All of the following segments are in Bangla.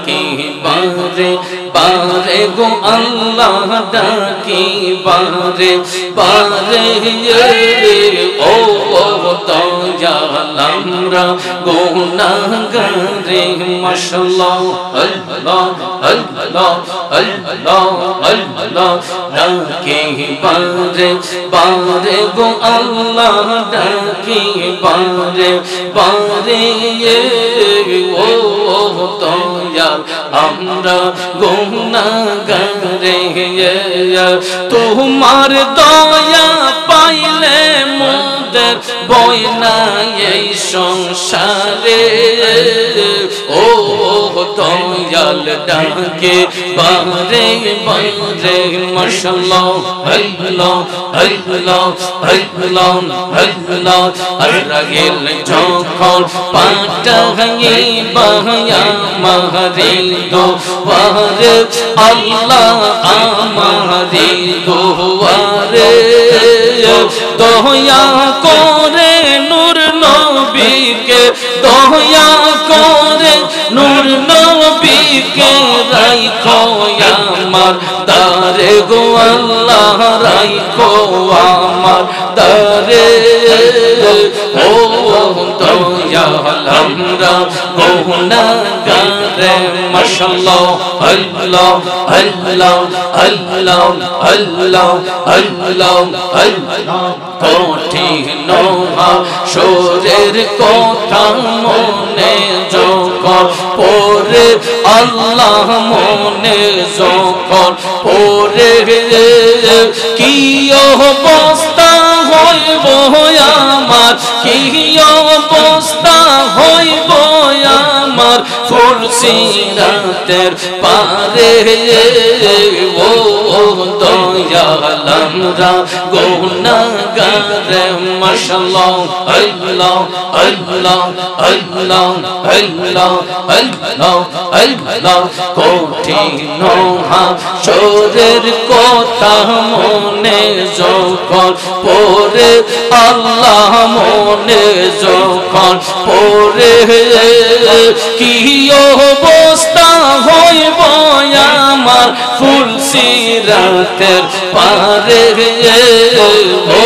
ডাকি বারে বারে গো আল্লাহ ডাকি বারে বারে ও দয়াল আমরা গুনাহগারে মাশাআল্লাহ আল্লাহ আল্লাহ আল্লাহ আল্লাহ ডাকি বারে বারে গো আল্লাহ ডাকি বারে বারে ও দয়াল আমরা গুনাহগারে তোমার দয়া পাইলে মোদের বই না এই সংসারে ও দয়াল ডাকে বারে বারে মাশাআল্লাহ আল্লাহ আল্লাহ আল্লাহ আল্লাহ আরাগেল যখন পাটাই বায়া মারি দোয়ারে আল্লাহ আমারি দোয়ারে দয়া করে নূর নবীকে দয়া করে নূর নবীকে রাইখো আমার দারে গো আল্লাহ রাইখো আমার দারে ও দয়াল আমরা গুনাহগারে মাশাআল্লাহ আল্লাহ আল্লাহ আল্লাহ আল্লাহ আল্লাহ আল্লাহ কঠিন হাসরের কথা মনে যখন পড়ে আল্লাহ মনে যখন পড়ে কি অবস্থা হইব আমার কি অবস্থা হইব আমার ফুলসিরাতের পারে ও দয়াল আমরা গুনাহগারে মাশাআল্লাহ আল্লাহ আল্লাহ আল্লাহ আল্লাহ আল্লাহ আল্লাহ কঠিন হাসরের কথা মনে যখন পড়ে আল্লাহ মনে যখন পড়ে কি অবস্থা হইব আমার ফুলসিরাতের পারে ও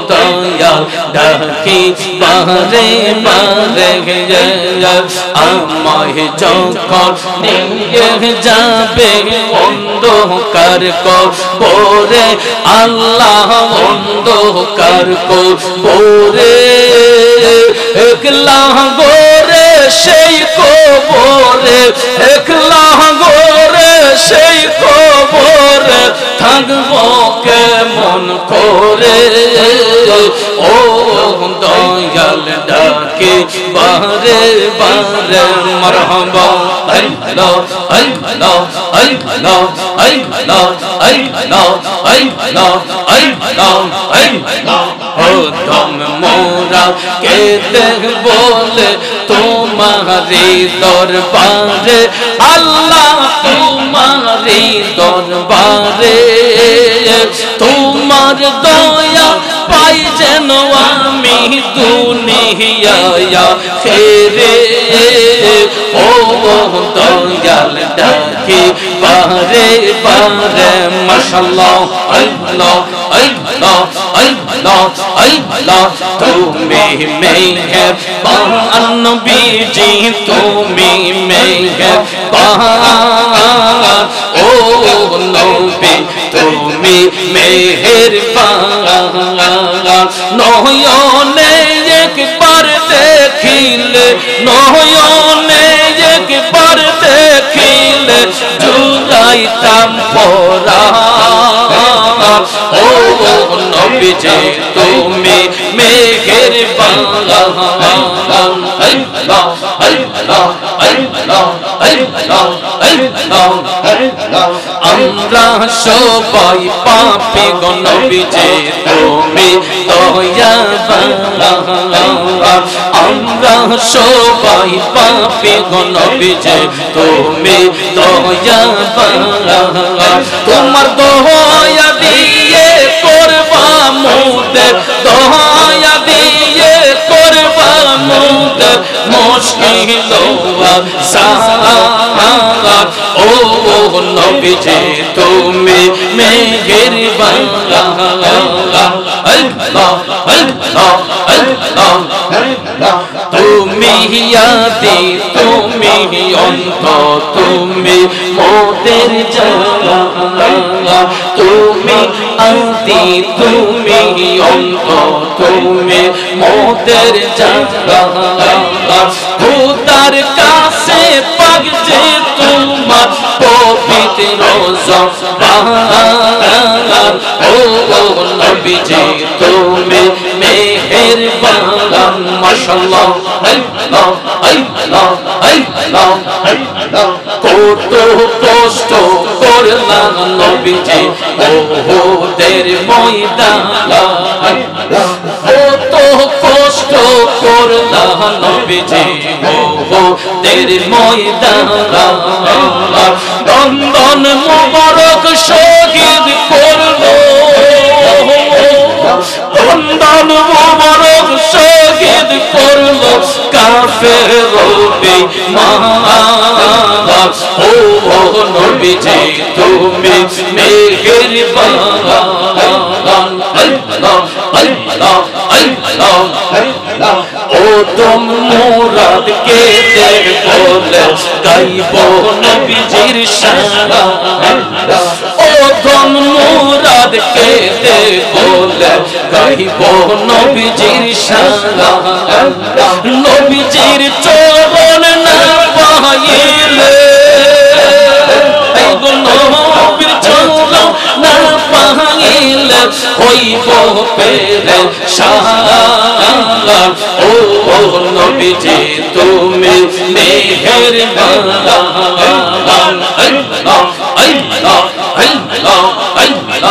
দয়াল ডাকি বারে বারে আমায় যখন নিয়ে যাবে অন্ধকার কবরে আল্লাহ অন্ধকার কবরে একলা গোরে সেই কবরে একলা গোরে সেই কবরে থাকবো কেমন করে ও দয়াল ডাকে বারে বারে মারহাবা আল্লাহ আল্লাহ আল্লাহ আল্লাহ আল্লাহ আল্লাহ আল্লাহ আল্লাহ ও তুম মোরা কে দেখ বলে তোমারি দরবারে আল্লাহ তোমারি দরবারে তোমার দয়া পাই যেন আমি দুনিয়া ফেরে ও দয়াল ডাকি বারে বারে মাশাআল্লাহ আল্লাহ আল্লাহ আল্লাহ আল্লাহ তুমি মেহেরবান নবীজি তুমি মেহেরবান ও নবী তুমি মেহেরবান নয়নে একবার দেখিলে নয়নে একবার দেখিলে জুড়াইতাম পরাণ ও নবীজি তুমি মেহেরবান আল্লাহ আল্লাহ আল্লাহ আল্লাহ আল্লাহ আমরা সবাই পাপী গো নবীজি তুমি দয়াবান আমরা সবাই পাপী গো নবীজি তুমি দয়াবান তোমার দয়া দিয়ে করবা মোদের দয়া দিয়ে করবা মোদের মুশকিল আসান ও নবীজি তুমি মেহেরবান তুমি আদি তুমি অন্ত তুমি মোদের জানা তুমি আদি তুমি অন্ত তুমি মোদের জানা খোদার কাছে পাক যে তোমার পবিত্র জবান ও নবীজি তুমি মেহেরবান মাশাআল্লাহ আল্লাহ আল্লাহ আল্লাহ কত কষ্ট করলাম নবীজি ওহুদের ময়দানে কত কষ্ট করলাম নবীজি ওহুদের ময়দানে দন্দন মুবারক শহীদ করলো দন্দন মুবারক শহীদ করলো কাফের বেঈমান ও নবীজি তুমি মেহেরবান আল্লাহ আল্লাহ আল্লাহ ও তুম মুরাদ কে দেখ বলে গাইব নবীজির শান ও তুম মুরাদ কে দেখ বলে গাইব নবীজির শান নবীজির চরণ না পাইলে নবীর চরণ না পাইলে হইব পেরেশান ও নবীজি তুমি মেহেরবান আল্লাহ আল্লাহ আল্লাহ আল্লাহ আল্লাহ আল্লাহ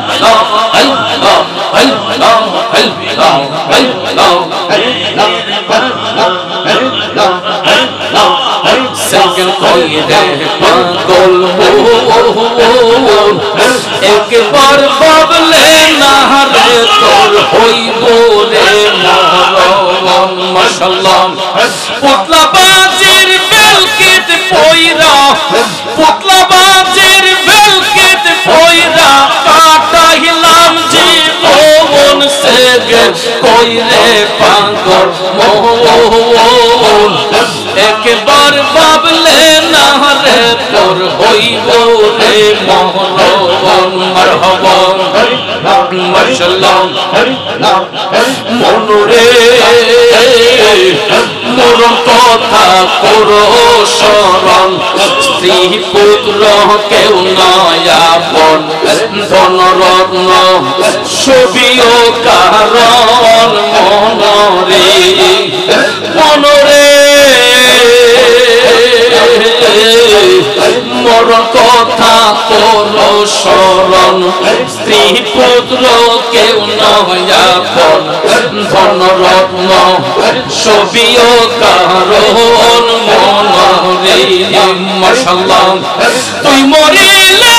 আল্লাহ আল্লাহ আল্লাহ সঙ্গে কইরে পাগল একবার ভাবলে না রে তোর হইব রে মরণ মাশাআল্লাহ পুতলা বাজির বেলকিত পয়রা পুতলা বাজির বেলকিত পয়রা কাটাইলাম জীবন সেগে কইরে পাগল মোহন একবার ভাবলে না রে তোর হইব রে মরণ মারহাবা মাশাআল্লাহ মনরে মোর কথা করো স্মরণ স্ত্রী পুত্র কেউ নয় আপন ধন রত্ন সবিও কারণ মনরে মনরে মোর কথা করো স্মরণ স্ত্রী পুত্র কেউ নয় আপন ধন রত্ন সবিও কারণ মনরে মাশাআল্লাহ তুই মরিলে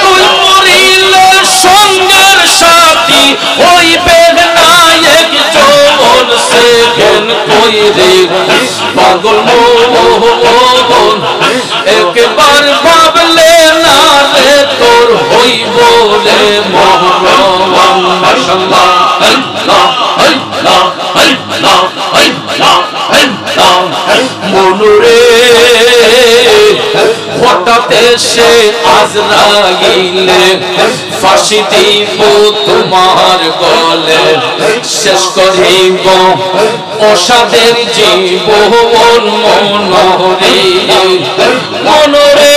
তুই মরিলে সঙ্গের সাথী হইবে না একজন সেকেন কইরে পাগল মোহন একবার ভাবলে না রে তোর হইব রে মরণ মাশাআল্লাহ আল্লাহ আল্লাহ আল্লাহ আল্লাহ আল্লাহ মনরে হঠাৎ এসে আজরাইলে ফাঁসি দিব তোমার গলে শেষ করিব অসাদের জীবন মনরে মনরে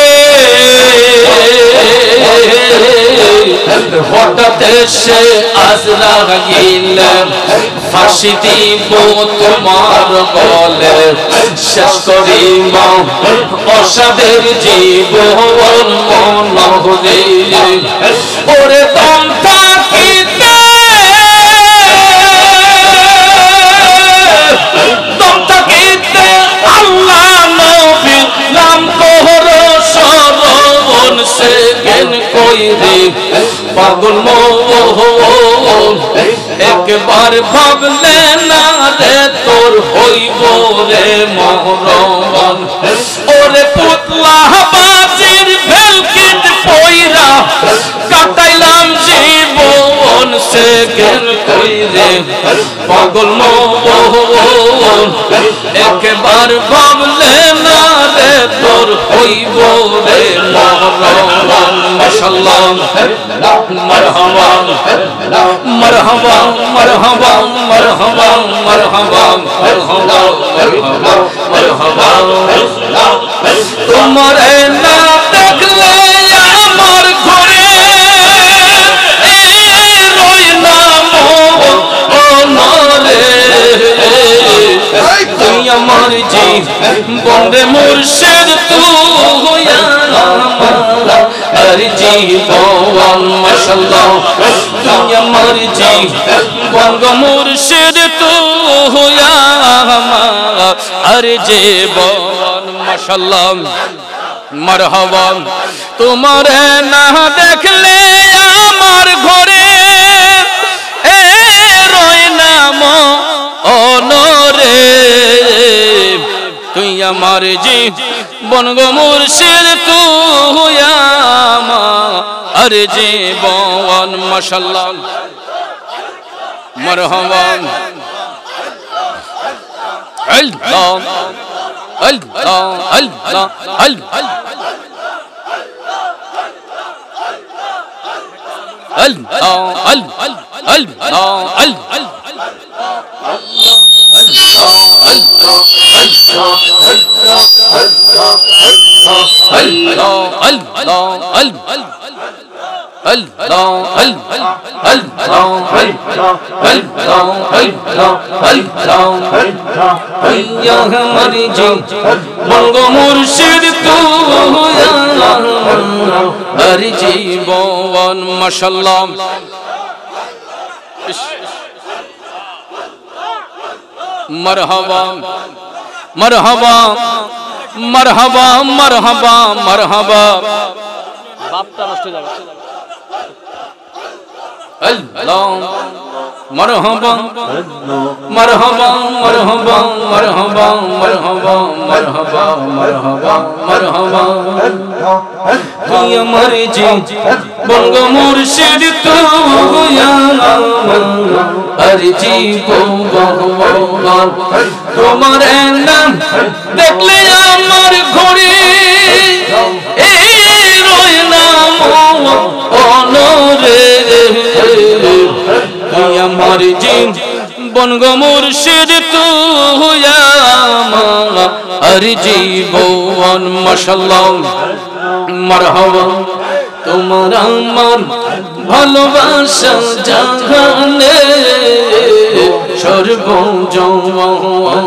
হঠাৎ এসে আজরাইলে ফাঁসি দিব তোমার গলে শেষ করিব অসাদের জীবন মনরে ওরে দম থাকিতে দম থাকিতে আল্লাহ নবী নাম করো স্মরণ সেকেন কইরে পাগল মোহন একবার ভাবলে না রে তোর হইব রে মরণ ওরে পুতলা বাজির ভেলকিত পয়রা কাটাইলাম জীবন সে গেল কইরে পাগল মন একবার ভাবলে না রে তোর হইব রে মরণ মাশাআল্লাহ মারহাবা মারহাবা মারহাবা মারহাবা মারহাবা মারহাবা মারহাবা তোমারে না দেখলে আমার ঘরে রই না মরে তুই আমার জীবন রে মুর্শিদ তুই আমার জীবন মাশাআল্লাহ তুই আমার জীবন গো মুর্শিদ তুই আমার জীবন মাশাআল্লাহ মারহাবা তোমারে না দেখলে আমার ঘরে রই না মরে তুই আমার জীবন গো মুর্শিদ তুই আমার জীবন মাশাআল্লাহ মারহাবা আল্লাহ আল্লাহ আল্লাহ আল্লাহ মুর্শিদ তুই জীবন মাশাআল্লাহ মারহাবা মারহাবা মারহাবা মারহাবা মারহাবা বাপটা নষ্ট হয়ে যাবে আল্লাহ মারহাবা মারহাবা মারহাবা মারহাবা মারহাবা মারহাবা মারহাবা মারহাবা তুই আমার জীবন গো মুর্শিদ তুই আমার জীবন তোমার নাম দেখলে আমার ঘরে রই না অনরে তুই আমার জীবন গো মুর্শিদ তুই আমার জীবন মাশাআল্লাহ মারহাবা তোমার আমার ভালোবাসা জাহানে সর্বজমান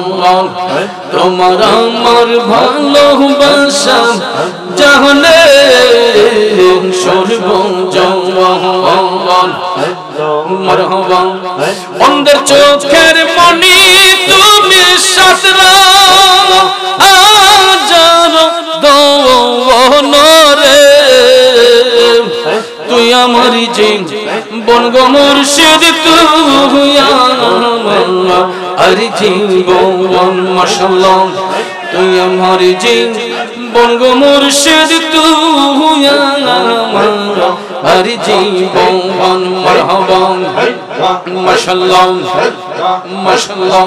তোমার আমার ভালোবাসা জাহানে সর্বজমান মারহাবা অন্ধের চোখের মনি তুমি সাতরা আজার দোনরে তুই আমার জীবন গো মুর্শিদ তুই আমার জীবন মাশাআল্লাহ তুই আমার জীবন গো মুর্শিদ তুই আমার জীবন মারহাবা মাশাআল্লাহ মাশাআল্লাহ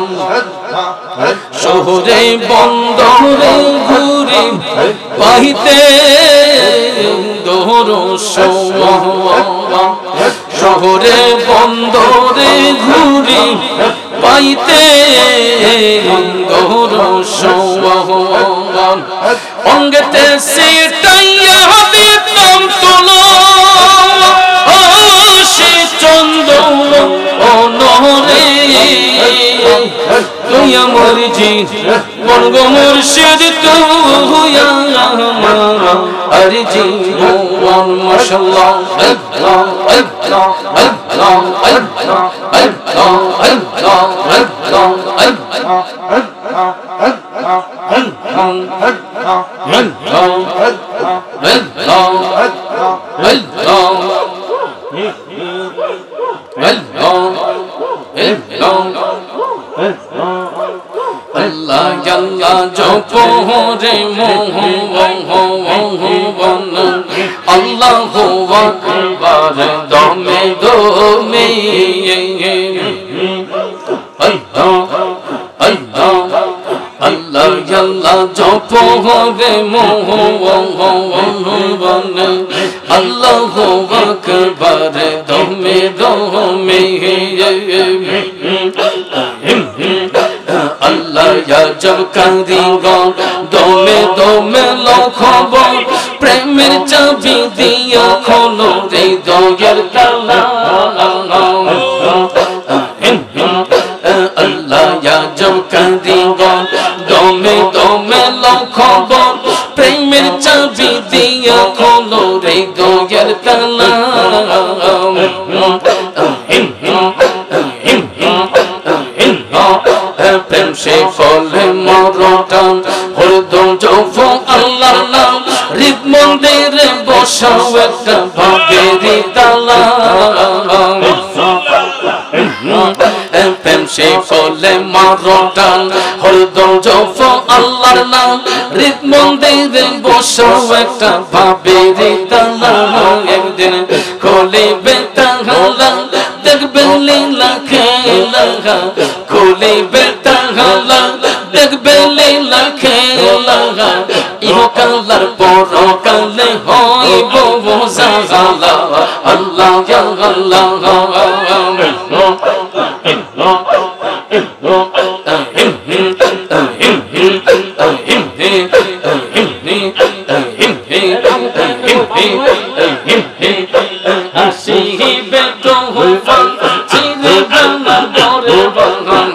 শহরে বন্দরে ঘুরি পাইতে দোর শহরে বন্দরে ঘুরি পাইতে দোর অঙ্গতে সেটাইয়া দিতাম তোলো সে চন্দন অনরে তুই আমার জীবন গো মুর্শিদ তুই আমার জীবন মাশাআল্লাহ আল্লাহ আল্লাহ আল্লাহ আল্লাহ আল্লাহ আল্লাহ আল্লাহ রে মোহন আল্লাহু আকবার দমে দমে আল্লাহ আল্লাহ আল্লাহ আল্লাহ জপ রে মোহন আল্লাহু আকবার দমে দমে আল্লাহ জব কারিগর দমে দমে লখবর প্রেমের চাবি দিয়া খোলো হৃদয়ের তালা আল্লাহ জব কারিগর দমে দমে লখবর প্রেমের চাবি দিয়া খোলো হৃদয়ের তালা প্রেম সে ফলে মরটান হরদম জপ আল্লাহর নাম হৃদ মন্দিরে বসাও একটা ভাবেরি তালা প্রেম সে ফলে মরটান হরদম জপ আল্লাহর নাম হৃদ মন্দিরে বসাও একটা ভাবেরি তালা একদিন খোলিবে তালা দেখবেন লীলা খেলা খুলিবে তালা দেখবেন লীলা খেলা ইহকালার পরকালে হইব জালা আল্লাহ আসিবে তোফান চিরে বাংলা বরে বাগান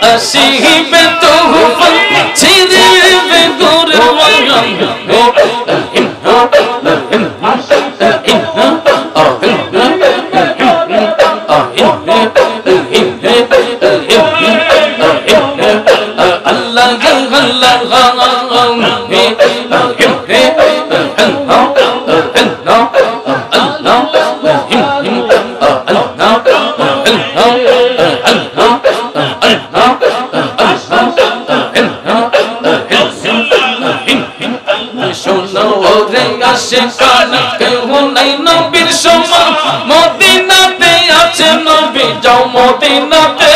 আসিবে তোফান চিরিবে গোরে বাগান আল্লাহ সেখানে কেউ নাই নবীর সমান মদিনাতে আছে নবী যাও মদিনাতে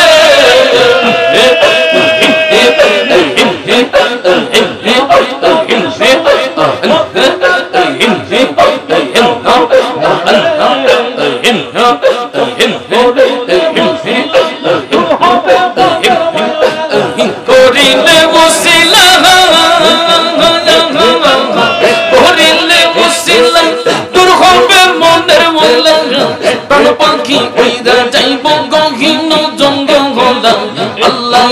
করিলে বসিলা প্রাণ পাখি উইরা যাইব গহীন জঙ্গল আল্লাহ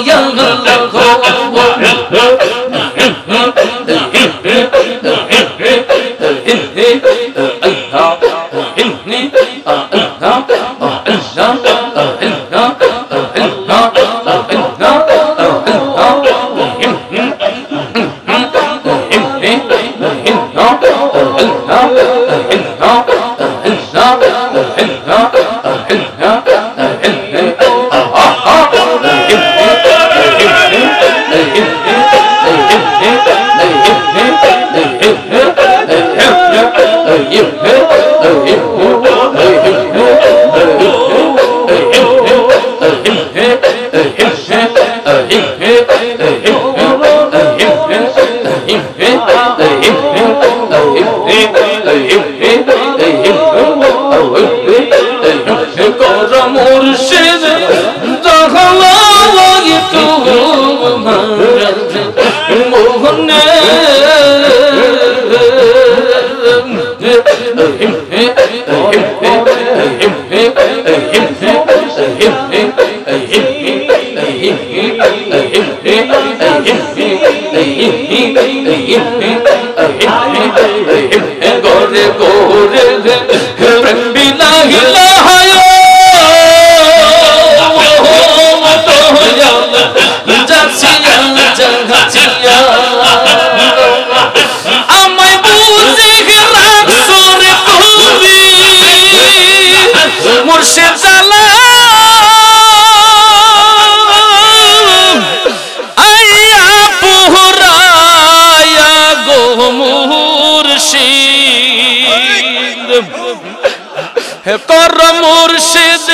কর মুর্শিদ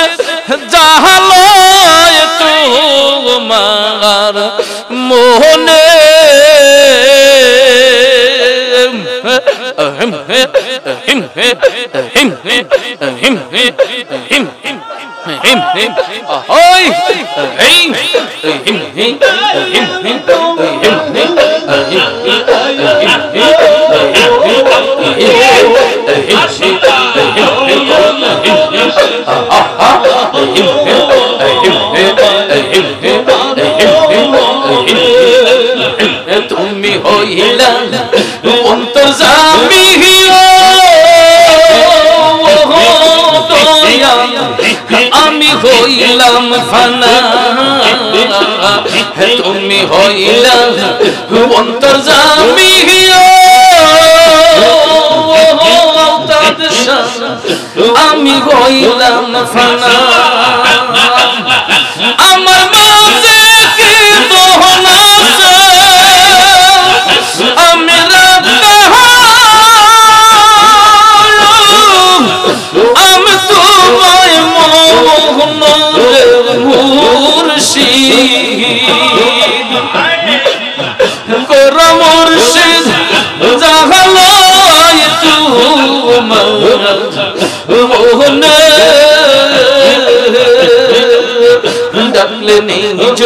জাহালয় তোমার মোহনে তুমি হইলা অন্তর্যামী আমি হইলাম ফানা তুমি হইলা অন্তর্যামী আমি হইলাম ফানা আমার মাঝে কি দোহন আছে আমি আমি তোমায় মোহনের মুর্শিদ কর মুর্শিদ জাহালয় তোমার মোহনে ডাকলে নিজ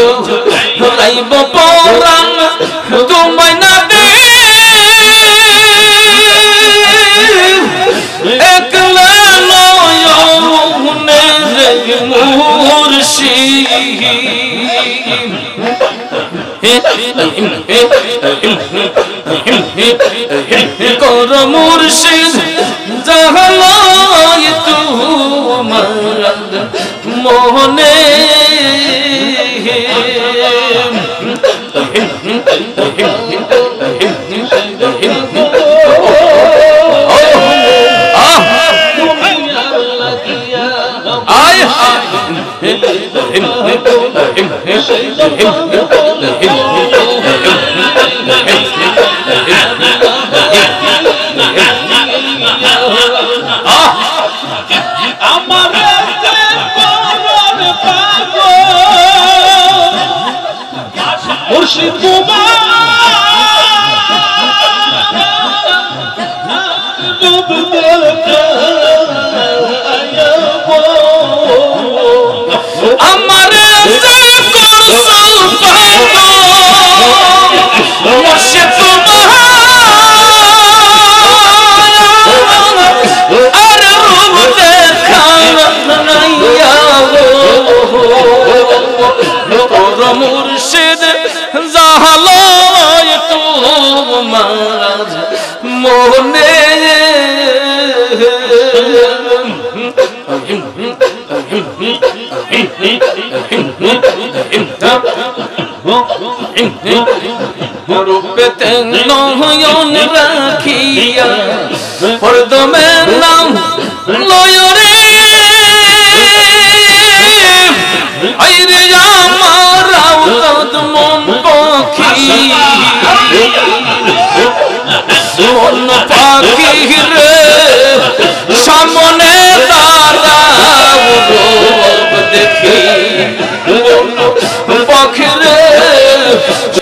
রাইব পরাণ তোমায় না দে একলা নয়নের মুর্শিদ কর মুর্শিদ জাহালয় তোমার মোহনে মুর্শিদ আমার মুর্শিদ জাহালয় তোমার মোহনে রূপেতে নয়ন রাখিয়া হরদমে নাম লয়